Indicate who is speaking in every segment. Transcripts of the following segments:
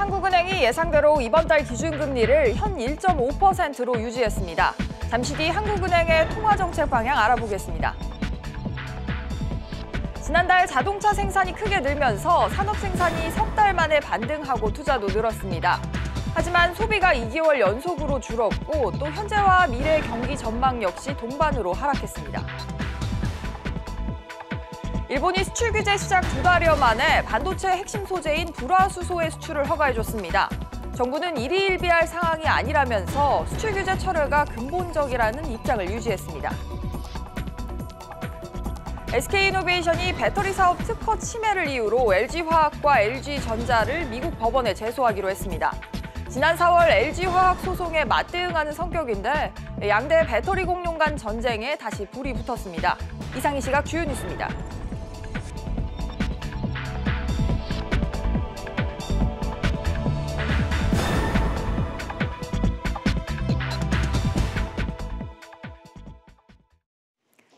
Speaker 1: 한국은행이 예상대로 이번 달 기준금리를 현 1.5%로 유지했습니다. 잠시 뒤 한국은행의 통화정책 방향 알아보겠습니다. 지난달 자동차 생산이 크게 늘면서 산업 생산이 석 달 만에 반등하고 투자도 늘었습니다. 하지만 소비가 2개월 연속으로 줄었고 또 현재와 미래 경기 전망 역시 동반으로 하락했습니다. 일본이 수출 규제 시작 2달여 만에 반도체 핵심 소재인 불화수소의 수출을 허가해줬습니다. 정부는 일희일비할 상황이 아니라면서 수출 규제 철회가 근본적이라는 입장을 유지했습니다. SK이노베이션이 배터리 사업 특허 침해를 이유로 LG화학과 LG전자를 미국 법원에 제소하기로 했습니다. 지난 4월 LG화학 소송에 맞대응하는 성격인데 양대 배터리 공룡 간 전쟁에 다시 불이 붙었습니다. 이상 이 시각 주요 뉴스입니다.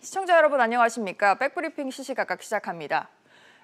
Speaker 1: 시청자 여러분 안녕하십니까? 백브리핑 시시각각 시작합니다.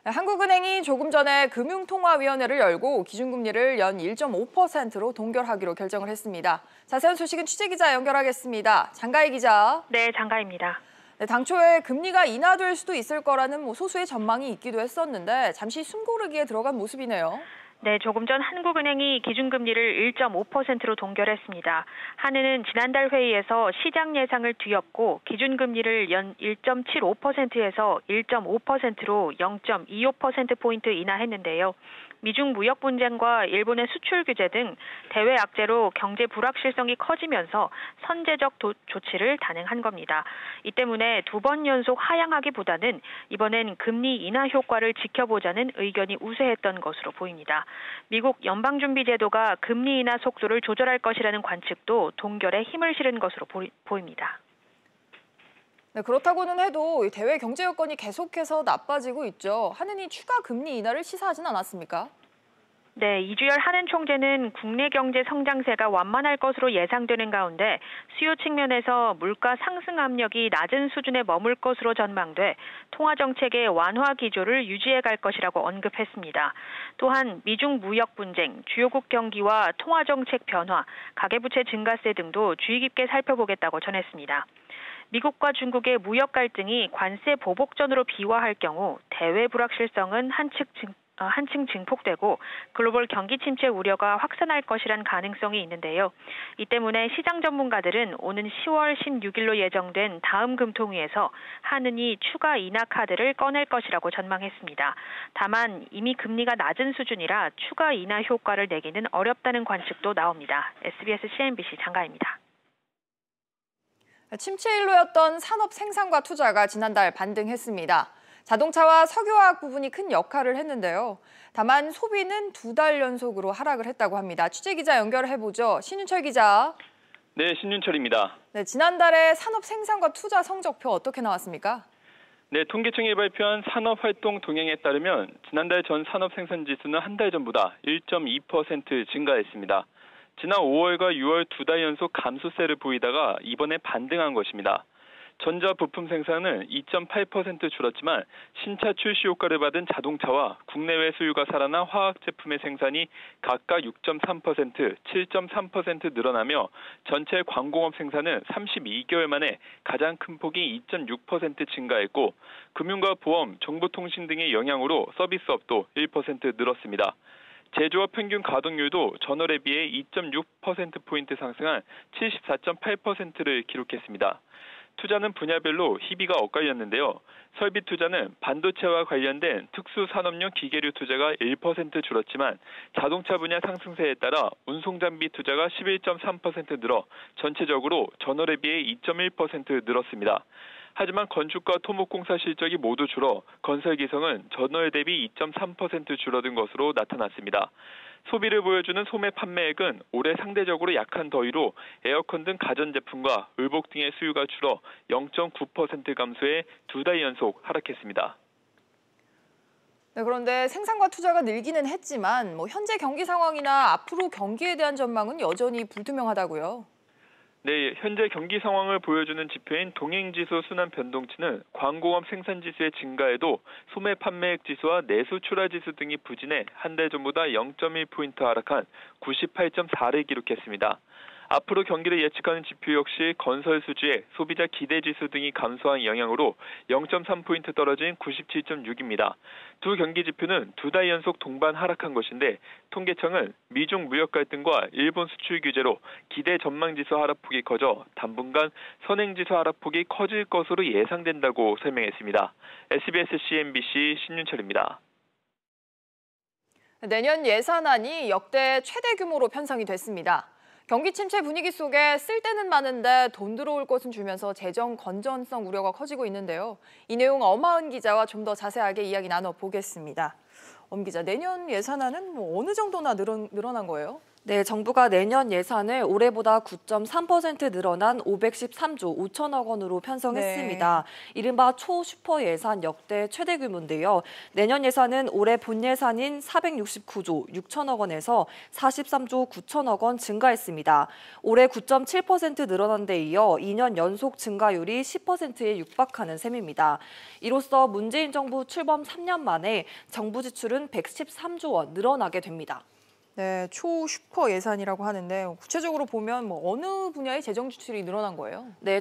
Speaker 1: 한국은행이 조금 전에 금융통화위원회를 열고 기준금리를 연 1.5%로 동결하기로 결정을 했습니다. 자세한 소식은 취재기자 연결하겠습니다. 장가희 기자.
Speaker 2: 네, 장가희입니다.
Speaker 1: 네, 당초에 금리가 인하될 수도 있을 거라는 소수의 전망이 있기도 했었는데 잠시 숨고르기에 들어간 모습이네요.
Speaker 2: 네, 조금 전 한국은행이 기준금리를 1.5%로 동결했습니다. 한은은 지난달 회의에서 시장 예상을 뒤엎고 기준금리를 연 1.75%에서 1.5%로 0.25%포인트 인하했는데요. 미중 무역 분쟁과 일본의 수출 규제 등 대외 악재로 경제 불확실성이 커지면서 선제적 조치를 단행한 겁니다. 이 때문에 2번 연속 하향하기보다는 이번엔 금리 인하 효과를 지켜보자는 의견이 우세했던 것으로 보입니다. 미국 연방준비제도가 금리 인하 속도를 조절할 것이라는 관측도 동결에 힘을 실은 것으로 보입니다.
Speaker 1: 네, 그렇다고는 해도 대외 경제 여건이 계속해서 나빠지고 있죠. 한은이 추가 금리 인하를 시사하진 않았습니까?
Speaker 2: 네, 이주열 한은 총재는 국내 경제 성장세가 완만할 것으로 예상되는 가운데 수요 측면에서 물가 상승 압력이 낮은 수준에 머물 것으로 전망돼 통화정책의 완화 기조를 유지해 갈 것이라고 언급했습니다. 또한 미중 무역 분쟁, 주요국 경기와 통화정책 변화, 가계부채 증가세 등도 주의 깊게 살펴보겠다고 전했습니다. 미국과 중국의 무역 갈등이 관세 보복전으로 비화할 경우 대외 불확실성은 한층 증폭되고 글로벌 경기 침체 우려가 확산할 것이란 가능성이 있는데요. 이 때문에 시장 전문가들은 오는 10월 16일로 예정된 다음 금통위에서 한은이 추가 인하 카드를 꺼낼 것이라고 전망했습니다. 다만 이미 금리가 낮은 수준이라 추가 인하 효과를 내기는 어렵다는 관측도 나옵니다. SBS CNBC 장가입니다.
Speaker 1: 침체일로였던 산업 생산과 투자가 지난달 반등했습니다. 자동차와 석유화학 부분이 큰 역할을 했는데요. 다만 소비는 2달 연속으로 하락을 했다고 합니다. 취재기자 연결해보죠. 신윤철 기자.
Speaker 3: 네, 신윤철입니다.
Speaker 1: 네, 지난달에 산업 생산과 투자 성적표 어떻게 나왔습니까?
Speaker 3: 네, 통계청이 발표한 산업활동 동향에 따르면 지난달 전 산업생산지수는 한 달 전보다 1.2% 증가했습니다. 지난 5월과 6월 2달 연속 감소세를 보이다가 이번에 반등한 것입니다. 전자 부품 생산은 2.8% 줄었지만 신차 출시 효과를 받은 자동차와 국내외 수요가 살아난 화학 제품의 생산이 각각 6.3%, 7.3% 늘어나며 전체 광공업 생산은 32개월 만에 가장 큰 폭이 2.6% 증가했고 금융과 보험, 정보통신 등의 영향으로 서비스업도 1% 늘었습니다. 제조업 평균 가동률도 전월에 비해 2.6%포인트 상승한 74.8%를 기록했습니다. 투자는 분야별로 희비가 엇갈렸는데요. 설비 투자는 반도체와 관련된 특수산업용 기계류 투자가 1% 줄었지만 자동차 분야 상승세에 따라 운송장비 투자가 11.3% 늘어 전체적으로 전월에 비해 2.1% 늘었습니다. 하지만 건축과 토목공사 실적이 모두 줄어 건설기성은 전월 대비 2.3% 줄어든 것으로 나타났습니다. 소비를 보여주는 소매 판매액은 올해 상대적으로 약한 더위로 에어컨 등 가전제품과 의복 등의 수요가 줄어 0.9% 감소해 2달 연속 하락했습니다.
Speaker 1: 네, 그런데 생산과 투자가 늘기는 했지만 현재 경기 상황이나 앞으로 경기에 대한 전망은 여전히 불투명하다고요.
Speaker 3: 네, 현재 경기 상황을 보여주는 지표인 동행지수 순환 변동치는 광공업 생산지수의 증가에도 소매 판매액 지수와 내수 출하지수 등이 부진해 한 달 전보다 0.1포인트 하락한 98.4를 기록했습니다. 앞으로 경기를 예측하는 지표 역시 건설 수지에 소비자 기대 지수 등이 감소한 영향으로 0.3포인트 떨어진 97.6입니다. 두 경기 지표는 두 달 연속 동반 하락한 것인데 통계청은 미중 무역 갈등과 일본 수출 규제로 기대 전망 지수 하락폭이 커져 당분간 선행 지수 하락폭이 커질 것으로 예상된다고 설명했습니다. SBS CNBC 신윤철입니다.
Speaker 1: 내년 예산안이 역대 최대 규모로 편성이 됐습니다. 경기 침체 분위기 속에 쓸 데는 많은데 돈 들어올 것은 줄면서 재정 건전성 우려가 커지고 있는데요. 이 내용 엄하은 기자와 좀 더 자세하게 이야기 나눠보겠습니다. 엄 기자, 내년 예산안은 어느 정도나 늘어난 거예요?
Speaker 4: 네, 정부가 내년 예산을 올해보다 9.3% 늘어난 513조 5천억 원으로 편성했습니다. 네. 이른바 초슈퍼 예산 역대 최대 규모인데요. 내년 예산은 올해 본 예산인 469조 6천억 원에서 43조 9천억 원 증가했습니다. 올해 9.7% 늘어난 데 이어 2년 연속 증가율이 10%에 육박하는 셈입니다. 이로써 문재인 정부 출범 3년 만에 정부 지출은 113조 원 늘어나게 됩니다.
Speaker 1: 네, 초슈퍼 예산이라고 하는데 구체적으로 보면 어느 분야의 재정 지출이 늘어난 거예요?
Speaker 4: 네,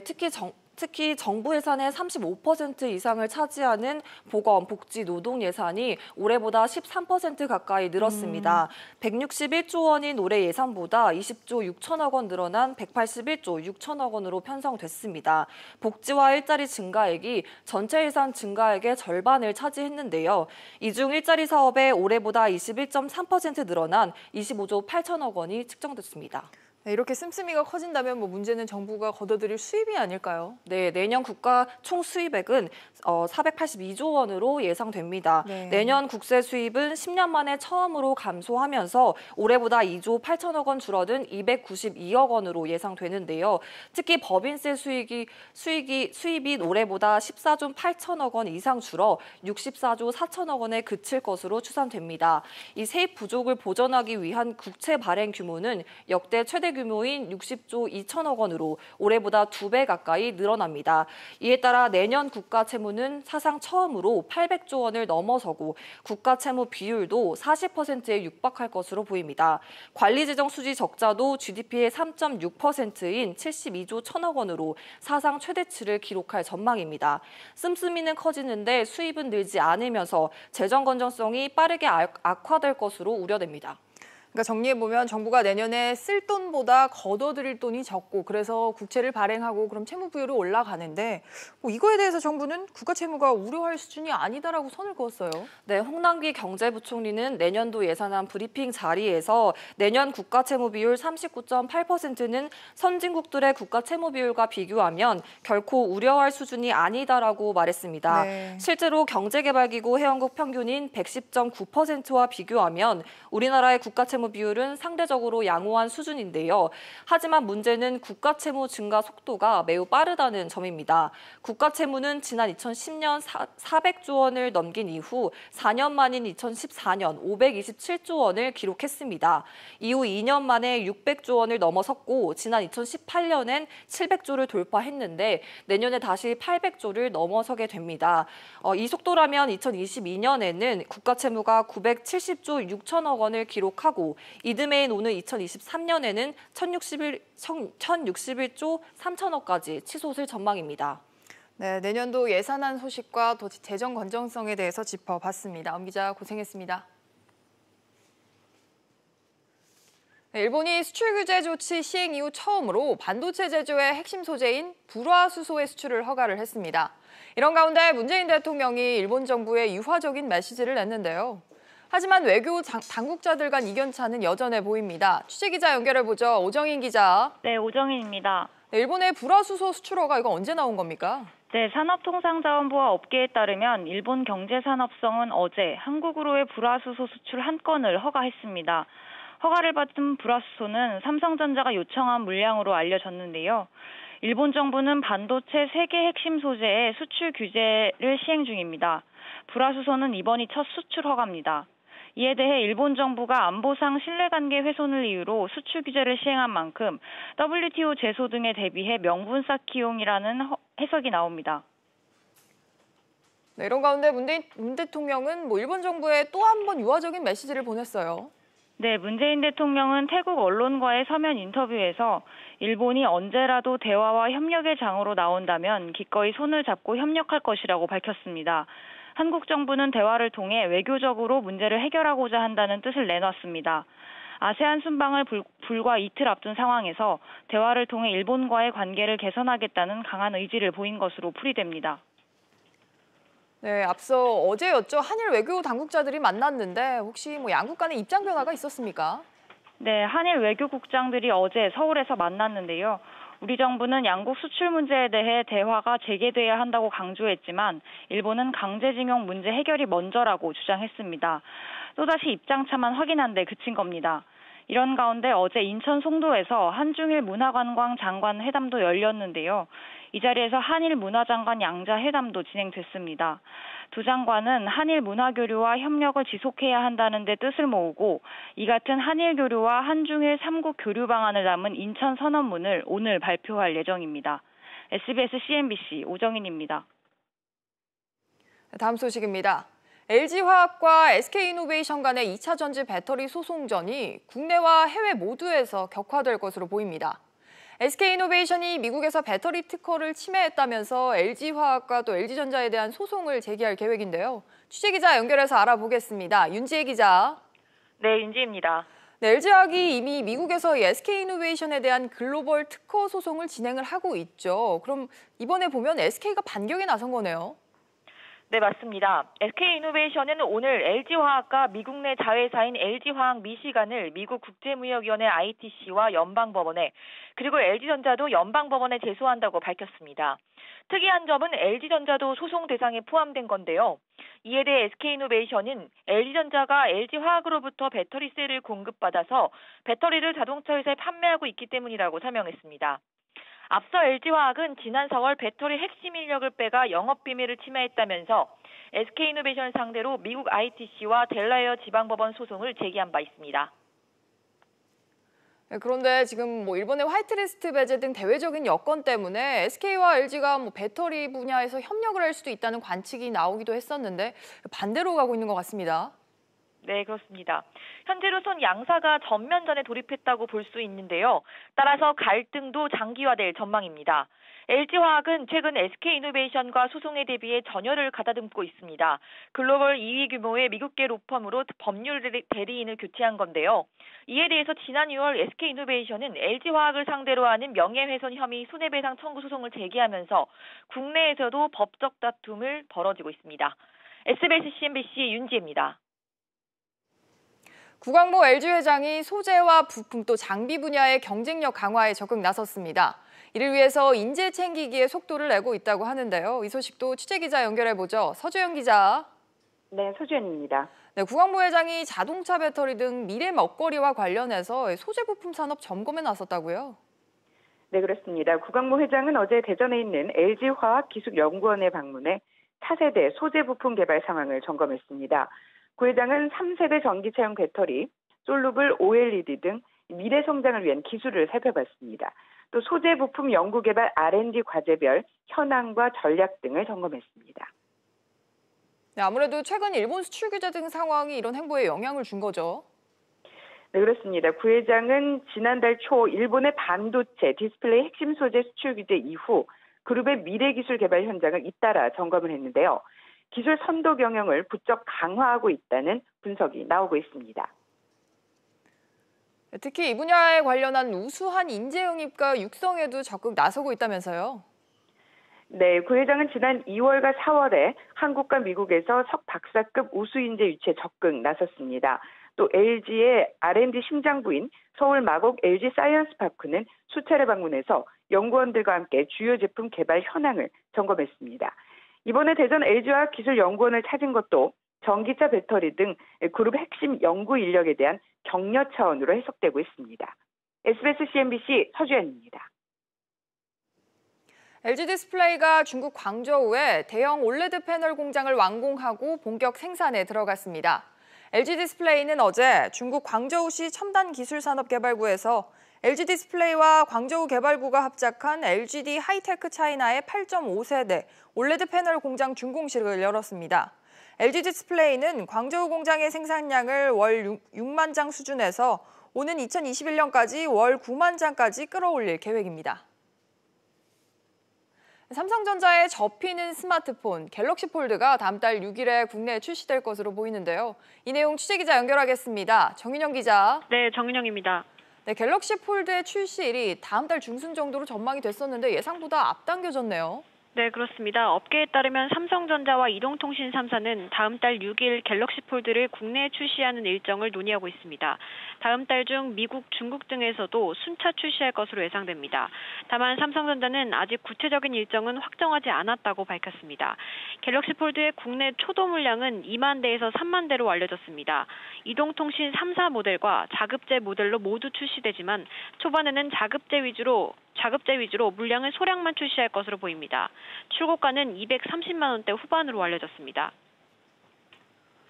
Speaker 4: 특히 정부 예산의 35% 이상을 차지하는 보건, 복지, 노동 예산이 올해보다 13% 가까이 늘었습니다. 161조 원인 올해 예산보다 20조 6천억 원 늘어난 181조 6천억 원으로 편성됐습니다. 복지와 일자리 증가액이 전체 예산 증가액의 절반을 차지했는데요. 이 중 일자리 사업에 올해보다 21.3% 늘어난 25조 8천억 원이 측정됐습니다.
Speaker 1: 네, 이렇게 씀씀이가 커진다면 문제는 정부가 걷어들일 수입이 아닐까요?
Speaker 4: 네, 내년 국가 총 수입액은 482조 원으로 예상됩니다. 네. 내년 국세 수입은 10년 만에 처음으로 감소하면서 올해보다 2조 8천억 원 줄어든 292억 원으로 예상되는데요. 특히 법인세 수입이 올해보다 14조 8천억 원 이상 줄어 64조 4천억 원에 그칠 것으로 추산됩니다. 이 세입 부족을 보전하기 위한 국채 발행 규모는 역대 최대 규모인 60조 2천억 원으로 올해보다 2배 가까이 늘어납니다. 이에 따라 내년 국가 채무는 사상 처음으로 800조 원을 넘어서고 국가 채무 비율도 40%에 육박할 것으로 보입니다. 관리재정 수지 적자도 GDP의 3.6%인 72조 1천억 원으로 사상 최대치를 기록할 전망입니다. 씀씀이는 커지는데 수입은 늘지 않으면서 재정 건전성이 빠르게 악화될 것으로 우려됩니다.
Speaker 1: 그러니까 정리해보면 정부가 내년에 쓸 돈보다 걷어들일 돈이 적고 그래서 국채를 발행하고 그럼 채무 비율이 올라가는데 이거에 대해서 정부는 국가 채무가 우려할 수준이 아니다라고 선을 그었어요.
Speaker 4: 네, 홍남기 경제부총리는 내년도 예산안 브리핑 자리에서 내년 국가 채무 비율 39.8%는 선진국들의 국가 채무 비율과 비교하면 결코 우려할 수준이 아니다라고 말했습니다. 네. 실제로 경제개발기구 회원국 평균인 110.9%와 비교하면 우리나라의 국가 채무 비율은 상대적으로 양호한 수준인데요. 하지만 문제는 국가 채무 증가 속도가 매우 빠르다는 점입니다. 국가 채무는 지난 2010년 400조 원을 넘긴 이후 4년 만인 2014년 527조 원을 기록했습니다. 이후 2년 만에 600조 원을 넘어섰고 지난 2018년엔 700조를 돌파했는데 내년에 다시 800조를 넘어서게 됩니다. 이 속도라면 2022년에는 국가 채무가 970조 6천억 원을 기록하고 이듬해인 오는 2023년에는 1061조 3천억까지 치솟을 전망입니다.
Speaker 1: 네, 내년도 예산안 소식과 또 재정 건전성에 대해서 짚어봤습니다. 엄 기자 고생했습니다. 네, 일본이 수출 규제 조치 시행 이후 처음으로 반도체 제조의 핵심 소재인 불화수소의 수출을 허가를 했습니다. 이런 가운데 문재인 대통령이 일본 정부에 유화적인 메시지를 냈는데요. 하지만 외교 당국자들 간 이견차는 여전해 보입니다. 취재기자 연결해보죠. 오정인 기자.
Speaker 5: 네, 오정인입니다.
Speaker 1: 네, 일본의 불화수소 수출 허가 이거 언제 나온 겁니까?
Speaker 5: 네, 산업통상자원부와 업계에 따르면 일본 경제산업성은 어제 한국으로의 불화수소 수출 한 건을 허가했습니다. 허가를 받은 불화수소는 삼성전자가 요청한 물량으로 알려졌는데요. 일본 정부는 반도체 3개 핵심 소재의 수출 규제를 시행 중입니다. 불화수소는 이번이 첫 수출 허가입니다. 이에 대해 일본 정부가 안보상 신뢰관계 훼손을 이유로 수출 규제를 시행한 만큼 WTO 제소 등에 대비해 명분 쌓기용이라는 해석이 나옵니다.
Speaker 1: 네, 이런 가운데 문 대통령은 일본 정부에 또 한 번 유화적인 메시지를 보냈어요.
Speaker 5: 네, 문재인 대통령은 태국 언론과의 서면 인터뷰에서 일본이 언제라도 대화와 협력의 장으로 나온다면 기꺼이 손을 잡고 협력할 것이라고 밝혔습니다. 한국 정부는 대화를 통해 외교적으로 문제를 해결하고자 한다는 뜻을 내놨습니다. 아세안 순방을 불과 이틀 앞둔 상황에서 대화를 통해 일본과의 관계를 개선하겠다는 강한 의지를 보인 것으로 풀이됩니다.
Speaker 1: 네, 앞서 어제였죠. 한일 외교 당국자들이 만났는데 혹시 양국 간의 입장 변화가 있었습니까?
Speaker 5: 네, 한일 외교국장들이 어제 서울에서 만났는데요. 우리 정부는 양국 수출 문제에 대해 대화가 재개돼야 한다고 강조했지만 일본은 강제징용 문제 해결이 먼저라고 주장했습니다. 또다시 입장차만 확인한 데 그친 겁니다. 이런 가운데 어제 인천 송도에서 한중일 문화관광 장관 회담도 열렸는데요. 이 자리에서 한일 문화장관 양자 회담도 진행됐습니다. 두 장관은 한일 문화교류와 협력을 지속해야 한다는 데 뜻을 모으고 이 같은 한일 교류와 한중일 3국 교류 방안을 담은 인천 선언문을 오늘 발표할 예정입니다. SBS CNBC 오정인입니다.
Speaker 1: 다음 소식입니다. LG화학과 SK이노베이션 간의 2차 전지 배터리 소송전이 국내와 해외 모두에서 격화될 것으로 보입니다. SK이노베이션이 미국에서 배터리 특허를 침해했다면서 LG화학과 또 LG전자에 대한 소송을 제기할 계획인데요. 취재기자 연결해서 알아보겠습니다. 윤지혜 기자.
Speaker 2: 네, 윤지혜입니다.
Speaker 1: 네, LG화학이 이미 미국에서 SK이노베이션에 대한 글로벌 특허 소송을 진행을 하고 있죠. 그럼 이번에 보면 SK가 반격에 나선 거네요.
Speaker 6: 네, 맞습니다. SK이노베이션은 오늘 LG화학과 미국 내 자회사인 LG화학 미시간을 미국 국제무역위원회 ITC와 연방법원에 그리고 LG전자도 연방법원에 제소한다고 밝혔습니다. 특이한 점은 LG전자도 소송 대상에 포함된 건데요. 이에 대해 SK이노베이션은 LG전자가 LG화학으로부터 배터리셀을 공급받아서 배터리를 자동차 회사에 판매하고 있기 때문이라고 설명했습니다. 앞서 LG화학은 지난 4월 배터리 핵심 인력을 빼가 영업비밀을 침해했다면서 SK이노베이션을 상대로 미국 ITC와 델라웨어 지방법원 소송을 제기한 바 있습니다.
Speaker 1: 네, 그런데 지금 일본의 화이트리스트 배제 등 대외적인 여건 때문에 SK와 LG가 배터리 분야에서 협력을 할 수도 있다는 관측이 나오기도 했었는데 반대로 가고 있는 것 같습니다.
Speaker 6: 네, 그렇습니다. 현재로선 양사가 전면전에 돌입했다고 볼 수 있는데요. 따라서 갈등도 장기화될 전망입니다. LG화학은 최근 SK이노베이션과 소송에 대비해 전열을 가다듬고 있습니다. 글로벌 2위 규모의 미국계 로펌으로 법률 대리인을 교체한 건데요. 이에 대해서 지난 6월 SK이노베이션은 LG화학을 상대로 하는 명예훼손 혐의 손해배상 청구 소송을 제기하면서 국내에서도 법적 다툼을 벌어지고 있습니다. SBS CNBC 윤지혜입니다.
Speaker 1: 구광모 LG 회장이 소재와 부품 또 장비 분야의 경쟁력 강화에 적극 나섰습니다. 이를 위해서 인재 챙기기에 속도를 내고 있다고 하는데요. 이 소식도 취재기자 연결해보죠. 서주영 기자.
Speaker 7: 네, 서주연입니다.
Speaker 1: 네, 구광모 회장이 자동차 배터리 등 미래 먹거리와 관련해서 소재 부품 산업 점검에 나섰다고요?
Speaker 7: 네, 그렇습니다. 구광모 회장은 어제 대전에 있는 LG화학기술연구원에 방문해 차세대 소재 부품 개발 상황을 점검했습니다. 구 회장은 3세대 전기차용 배터리, 솔루블 OLED 등 미래 성장을 위한 기술을 살펴봤습니다. 또 소재 부품 연구 개발 R&D 과제별 현황과 전략 등을 점검했습니다.
Speaker 1: 네, 아무래도 최근 일본 수출 규제 등 상황이 이런 행보에 영향을 준 거죠?
Speaker 7: 네, 그렇습니다. 구 회장은 지난달 초 일본의 반도체, 디스플레이 핵심 소재 수출 규제 이후 그룹의 미래 기술 개발 현장을 잇따라 점검을 했는데요. 기술 선도 경영을 부쩍 강화하고 있다는 분석이 나오고 있습니다.
Speaker 1: 특히 이 분야에 관련한 우수한 인재 영입과 육성에도 적극 나서고 있다면서요?
Speaker 7: 네, 구 회장은 지난 2월과 4월에 한국과 미국에서 석박사급 우수 인재 유치에 적극 나섰습니다. 또 LG의 R&D 심장부인 서울 마곡 LG 사이언스 파크는 수차례 방문해서 연구원들과 함께 주요 제품 개발 현황을 점검했습니다. 이번에 대전 LG화학 기술연구원을 찾은 것도 전기차 배터리 등 그룹 핵심 연구 인력에 대한 격려 차원으로 해석되고 있습니다. SBS CNBC 서주연입니다.
Speaker 1: LG 디스플레이가 중국 광저우에 대형 올레드 패널 공장을 완공하고 본격 생산에 들어갔습니다. LG 디스플레이는 어제 중국 광저우시 첨단기술산업개발구에서 LG 디스플레이와 광저우 개발구가 합작한 LGD 하이테크 차이나의 8.5세대 올레드 패널 공장 준공식을 열었습니다. LG 디스플레이는 광저우 공장의 생산량을 월 6만 장 수준에서 오는 2021년까지 월 9만 장까지 끌어올릴 계획입니다. 삼성전자의 접히는 스마트폰 갤럭시 폴드가 다음 달 6일에 국내에 출시될 것으로 보이는데요. 이 내용 취재기자 연결하겠습니다. 정윤영 기자.
Speaker 2: 네, 정윤영입니다.
Speaker 1: 네, 갤럭시 폴드의 출시일이 다음 달 중순 정도로 전망이 됐었는데 예상보다 앞당겨졌네요.
Speaker 2: 네, 그렇습니다. 업계에 따르면 삼성전자와 이동통신 3사는 다음 달 6일 갤럭시 폴드를 국내에 출시하는 일정을 논의하고 있습니다. 다음 달 중 미국, 중국 등에서도 순차 출시할 것으로 예상됩니다. 다만 삼성전자는 아직 구체적인 일정은 확정하지 않았다고 밝혔습니다. 갤럭시 폴드의 국내 초도 물량은 2만 대에서 3만 대로 알려졌습니다. 이동통신 3사 모델과 자급제 모델로 모두 출시되지만 초반에는 자급제 위주로 물량을 소량만 출시할 것으로 보입니다. 출고가는 230만 원대 후반으로 알려졌습니다.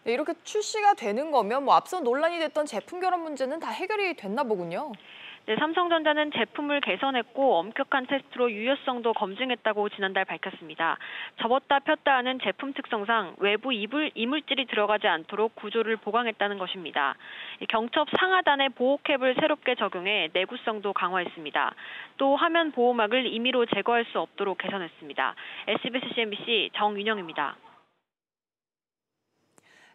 Speaker 1: 네, 이렇게 출시가 되는 거면 앞서 논란이 됐던 제품 결함 문제는 다 해결이 됐나 보군요.
Speaker 2: 네, 삼성전자는 제품을 개선했고 엄격한 테스트로 유효성도 검증했다고 지난달 밝혔습니다. 접었다 폈다 하는 제품 특성상 외부 이물질이 들어가지 않도록 구조를 보강했다는 것입니다. 경첩 상하단에 보호캡을 새롭게 적용해 내구성도 강화했습니다. 또 화면 보호막을 임의로 제거할 수 없도록 개선했습니다. SBS CNBC 정윤영입니다.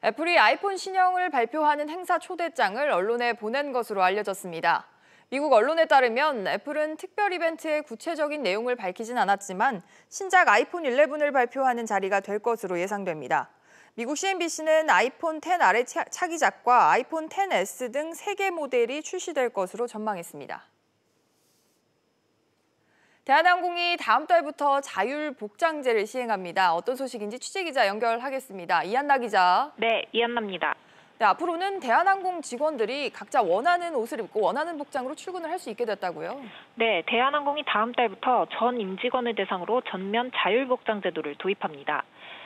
Speaker 1: 애플이 아이폰 신형을 발표하는 행사 초대장을 언론에 보낸 것으로 알려졌습니다. 미국 언론에 따르면 애플은 특별 이벤트의 구체적인 내용을 밝히진 않았지만 신작 아이폰 11을 발표하는 자리가 될 것으로 예상됩니다. 미국 CNBC는 아이폰 XR 차기작과 아이폰 XS 등 3개 모델이 출시될 것으로 전망했습니다. 대한항공이 다음 달부터 자율 복장제를 시행합니다. 어떤 소식인지 취재기자 연결하겠습니다. 이한나 기자.
Speaker 2: 네, 이한나입니다.
Speaker 1: 네, 앞으로는 대한항공 직원들이 각자 원하는 옷을 입고 원하는 복장으로 출근을 할 수 있게 됐다고요?
Speaker 2: 네, 대한항공이 다음 달부터 전 임직원을 대상으로 전면 자율복장 제도를 도입합니다.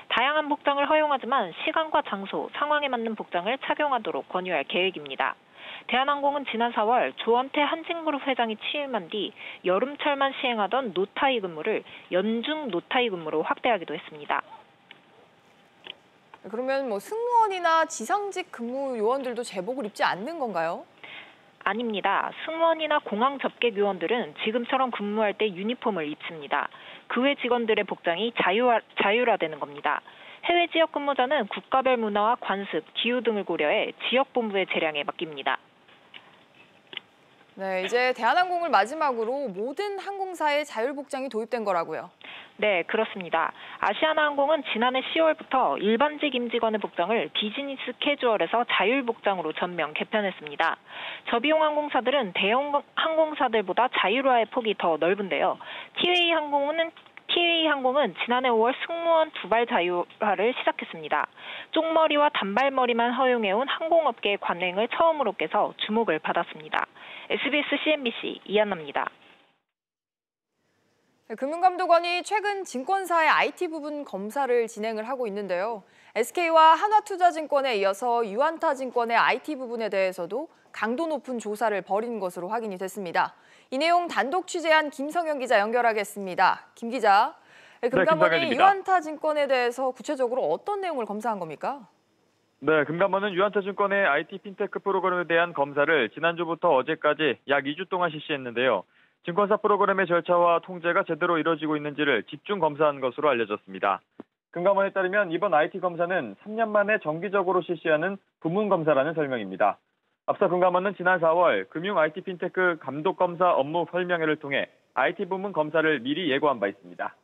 Speaker 2: 다양한 복장을 허용하지만 시간과 장소, 상황에 맞는 복장을 착용하도록 권유할 계획입니다. 대한항공은 지난 4월 조원태 한진그룹 회장이 취임한 뒤 여름철만 시행하던 노타이 근무를 연중 노타이 근무로 확대하기도 했습니다.
Speaker 1: 그러면 승무원이나 지상직 근무 요원들도 제복을 입지 않는 건가요?
Speaker 2: 아닙니다. 승무원이나 공항 접객 요원들은 지금처럼 근무할 때 유니폼을 입습니다. 그 외 직원들의 복장이 자율화되는 겁니다. 해외 지역 근무자는 국가별 문화와 관습, 기후 등을 고려해 지역 본부의 재량에 맡깁니다.
Speaker 1: 네, 이제 대한항공을 마지막으로 모든 항공사에 자율복장이 도입된 거라고요.
Speaker 2: 네, 그렇습니다. 아시아나항공은 지난해 10월부터 일반직 임직원의 복장을 비즈니스 캐주얼에서 자율복장으로 전면 개편했습니다. 저비용 항공사들은 대형 항공사들보다 자율화의 폭이 더 넓은데요. TA항공은 지난해 5월 승무원 두발 자율화를 시작했습니다. 쪽머리와 단발머리만 허용해온 항공업계의 관행을 처음으로 깨서 주목을 받았습니다. SBS CNBC 이한나입니다.
Speaker 1: 금융감독원이 최근 증권사의 IT 부분 검사를 진행을 하고 있는데요. SK와 한화투자증권에 이어서 유안타증권의 IT 부분에 대해서도 강도 높은 조사를 벌인 것으로 확인이 됐습니다. 이 내용 단독 취재한 김성현 기자 연결하겠습니다. 김 기자, 금감원이 유안타증권에 대해서 구체적으로 어떤 내용을 검사한 겁니까?
Speaker 8: 네, 금감원은 유안타증권의 IT 핀테크 프로그램에 대한 검사를 지난주부터 어제까지 약 2주 동안 실시했는데요. 증권사 프로그램의 절차와 통제가 제대로 이뤄지고 있는지를 집중 검사한 것으로 알려졌습니다. 금감원에 따르면 이번 IT 검사는 3년 만에 정기적으로 실시하는 부문 검사라는 설명입니다. 앞서 금감원은 지난 4월 금융 IT 핀테크 감독 검사 업무 설명회를 통해 IT 부문 검사를 미리 예고한 바 있습니다.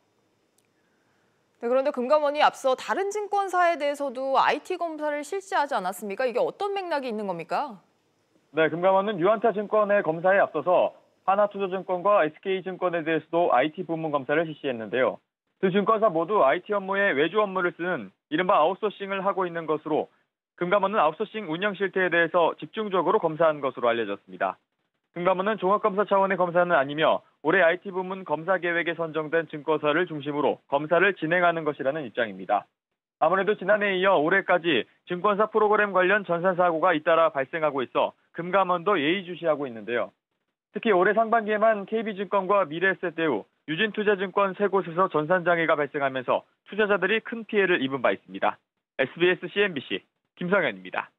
Speaker 1: 네, 그런데 금감원이 앞서 다른 증권사에 대해서도 IT 검사를 실시하지 않았습니까? 이게 어떤 맥락이 있는 겁니까?
Speaker 8: 네, 금감원은 유안타증권의 검사에 앞서서 하나투자증권과 SK증권에 대해서도 IT 부문 검사를 실시했는데요. 두 증권사 모두 IT 업무에 외주 업무를 쓰는 이른바 아웃소싱을 하고 있는 것으로 금감원은 아웃소싱 운영 실태에 대해서 집중적으로 검사한 것으로 알려졌습니다. 금감원은 종합검사 차원의 검사는 아니며 올해 IT 부문 검사 계획에 선정된 증권사를 중심으로 검사를 진행하는 것이라는 입장입니다. 아무래도 지난해에 이어 올해까지 증권사 프로그램 관련 전산 사고가 잇따라 발생하고 있어 금감원도 예의주시하고 있는데요. 특히 올해 상반기에만 KB증권과 미래에셋대우, 유진투자증권 세 곳에서 전산장애가 발생하면서 투자자들이 큰 피해를 입은 바 있습니다. SBS CNBC 김성현입니다.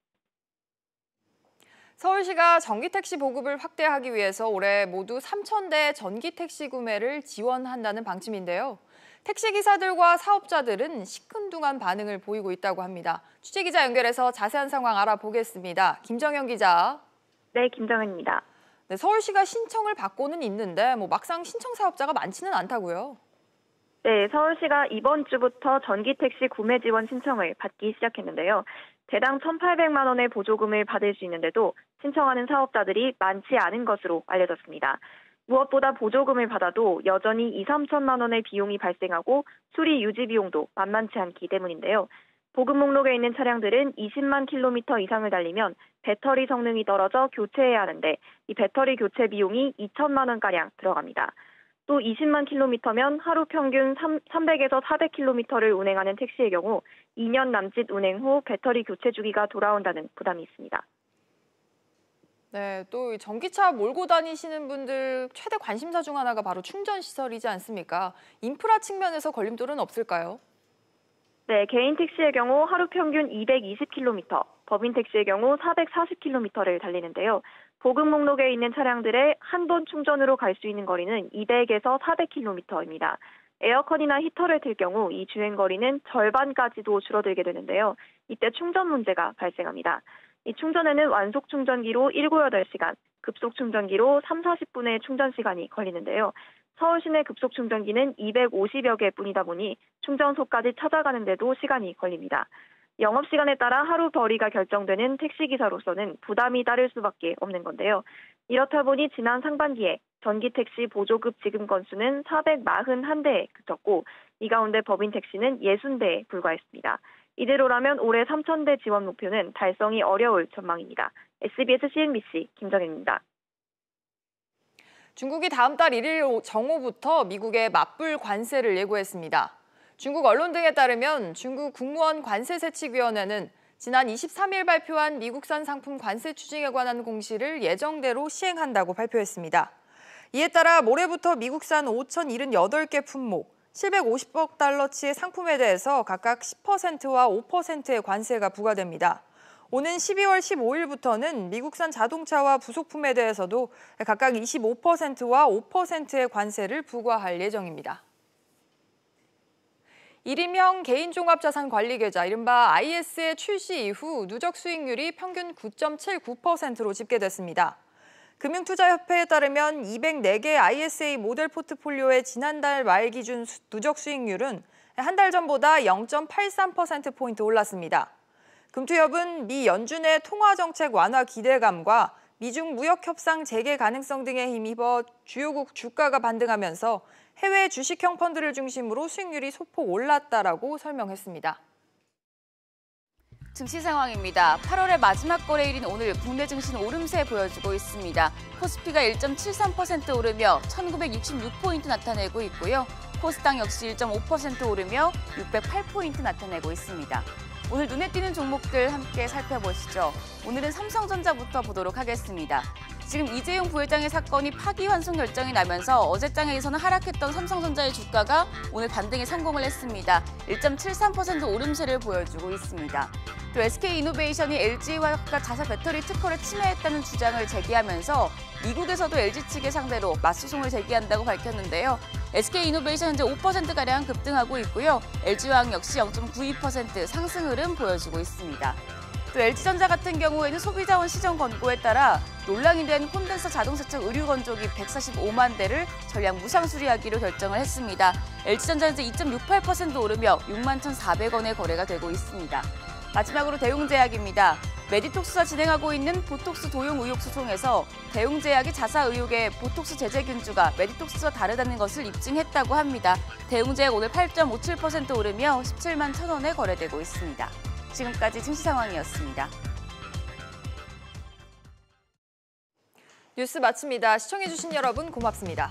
Speaker 1: 서울시가 전기택시 보급을 확대하기 위해서 올해 모두 3,000대 전기택시 구매를 지원한다는 방침인데요. 택시기사들과 사업자들은 시큰둥한 반응을 보이고 있다고 합니다. 취재기자 연결해서 자세한 상황 알아보겠습니다. 김정현 기자.
Speaker 9: 네, 김정현입니다.
Speaker 1: 네, 서울시가 신청을 받고는 있는데 막상 신청 사업자가 많지는 않다고요?
Speaker 9: 네, 서울시가 이번 주부터 전기택시 구매 지원 신청을 받기 시작했는데요. 대당 1,800만 원의 보조금을 받을 수 있는데도 신청하는 사업자들이 많지 않은 것으로 알려졌습니다. 무엇보다 보조금을 받아도 여전히 2, 3천만 원의 비용이 발생하고 수리 유지 비용도 만만치 않기 때문인데요. 보급 목록에 있는 차량들은 20만 킬로미터 이상을 달리면 배터리 성능이 떨어져 교체해야 하는데 이 배터리 교체 비용이 2천만 원가량 들어갑니다. 또 20만 킬로미터면 하루 평균 300에서 400킬로미터를 운행하는 택시의 경우 2년 남짓 운행 후 배터리 교체 주기가 돌아온다는 부담이 있습니다.
Speaker 1: 네, 또 전기차 몰고 다니시는 분들 최대 관심사 중 하나가 바로 충전시설이지 않습니까? 인프라 측면에서 걸림돌은 없을까요?
Speaker 9: 네, 개인 택시의 경우 하루 평균 220km, 법인 택시의 경우 440km를 달리는데요. 보급 목록에 있는 차량들의 한 번 충전으로 갈 수 있는 거리는 200에서 400km입니다. 에어컨이나 히터를 틀 경우 이 주행 거리는 절반까지도 줄어들게 되는데요. 이때 충전 문제가 발생합니다. 이 충전에는 완속 충전기로 7, 8시간, 급속 충전기로 3, 40분의 충전 시간이 걸리는데요. 서울 시내 급속 충전기는 250여 개뿐이다 보니 충전소까지 찾아가는데도 시간이 걸립니다. 영업시간에 따라 하루 벌이가 결정되는 택시기사로서는 부담이 따를 수밖에 없는 건데요. 이렇다 보니 지난 상반기에 전기택시 보조급 지급 건수는 441대에 그쳤고 이 가운데 법인 택시는 60대에 불과했습니다. 이대로라면 올해 3,000대 지원 목표는 달성이 어려울 전망입니다. SBS CNBC 김정현입니다.
Speaker 1: 중국이 다음 달 1일 정오부터 미국에 맞불 관세를 예고했습니다. 중국 언론 등에 따르면 중국 국무원 관세세칙위원회는 지난 23일 발표한 미국산 상품 관세 추징에 관한 공시를 예정대로 시행한다고 발표했습니다. 이에 따라 모레부터 미국산 5,078개 품목, 750억 달러치의 상품에 대해서 각각 10%와 5%의 관세가 부과됩니다. 오는 12월 15일부터는 미국산 자동차와 부속품에 대해서도 각각 25%와 5%의 관세를 부과할 예정입니다. 1인명 개인종합자산관리계좌, 이른바 IS의 출시 이후 누적 수익률이 평균 9.79%로 집계됐습니다. 금융투자협회에 따르면 204개 ISA 모델 포트폴리오의 지난달 말 기준 누적 수익률은 한 달 전보다 0.83%포인트 올랐습니다. 금투협은 미 연준의 통화정책 완화 기대감과 미중 무역 협상 재개 가능성 등에 힘입어 주요국 주가가 반등하면서 해외 주식형 펀드를 중심으로 수익률이 소폭 올랐다라고 설명했습니다.
Speaker 10: 증시 상황입니다. 8월의 마지막 거래일인 오늘 국내 증시는 오름세 보여주고 있습니다. 코스피가 1.73% 오르며 1966포인트 나타내고 있고요. 코스닥 역시 1.5% 오르며 608포인트 나타내고 있습니다. 오늘 눈에 띄는 종목들 함께 살펴보시죠. 오늘은 삼성전자부터 보도록 하겠습니다. 지금 이재용 부회장의 사건이 파기환송 결정이 나면서 어제장에서는 하락했던 삼성전자의 주가가 오늘 반등에 성공을 했습니다. 1.73% 오름세를 보여주고 있습니다. 또 SK이노베이션이 LG화학과 자사 배터리 특허를 침해했다는 주장을 제기하면서 미국에서도 LG 측의 상대로 맞소송을 제기한다고 밝혔는데요. SK이노베이션 현재 5%가량 급등하고 있고요. LG화학 역시 0.92% 상승 흐름 보여주고 있습니다. 또 LG전자 같은 경우에는 소비자원 시정 권고에 따라 논란이 된 콘덴서 자동세척 의류 건조기 145만 대를 전량 무상 수리하기로 결정을 했습니다. LG전자 현재 2.68% 오르며 61,400원에 거래가 되고 있습니다. 마지막으로 대웅제약입니다. 메디톡스가 진행하고 있는 보톡스 도용 의혹 소송에서 대웅제약이 자사 의혹의 보톡스 제재 균주가 메디톡스와 다르다는 것을 입증했다고 합니다. 대웅제약 오늘 8.57% 오르며 17만 1,000원에 거래되고 있습니다. 지금까지 증시 상황이었습니다.
Speaker 1: 뉴스 마칩니다. 시청해주신 여러분 고맙습니다.